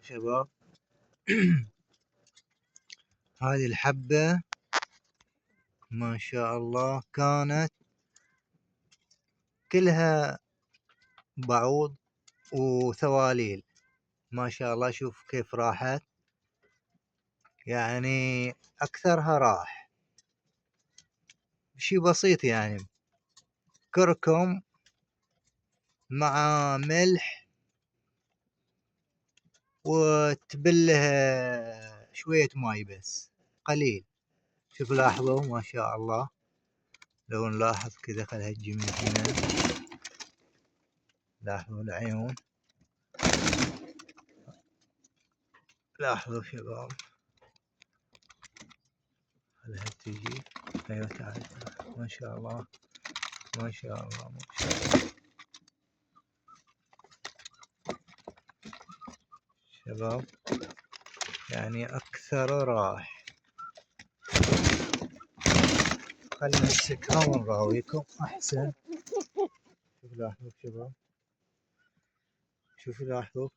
شباب. هذه الحبة ما شاء الله كانت كلها بعوض وثواليل ما شاء الله. شوف كيف راحت، يعني أكثرها راح شي بسيط، يعني كركم مع ملح وتبله شوية ماي بس قليل. شوف لاحظوا ما شاء الله، لو نلاحظ كذا خلها تجي من هنا، لاحظوا العيون، لاحظوا شباب خلها تجي. ايوه تعال ما شاء الله ما شاء الله ما شاء الله شباب، يعني أكثر راح. خلنا نمسكها ونراويكم أحسن. شوف لاحظوا شباب، شوف لاحظوا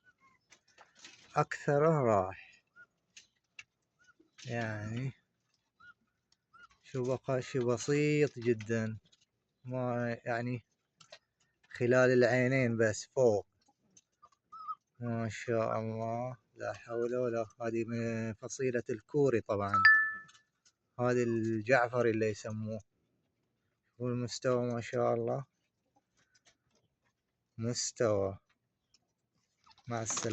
أكثر راح، يعني شو بقى شي بسيط جدا، ما يعني خلال العينين بس فوق ما شاء الله لا حول ولا قوة. هذه من فصيلة الكوري طبعا، هذه الجعفري اللي يسموه. والمستوى ما شاء الله مستوى. مع السلامة.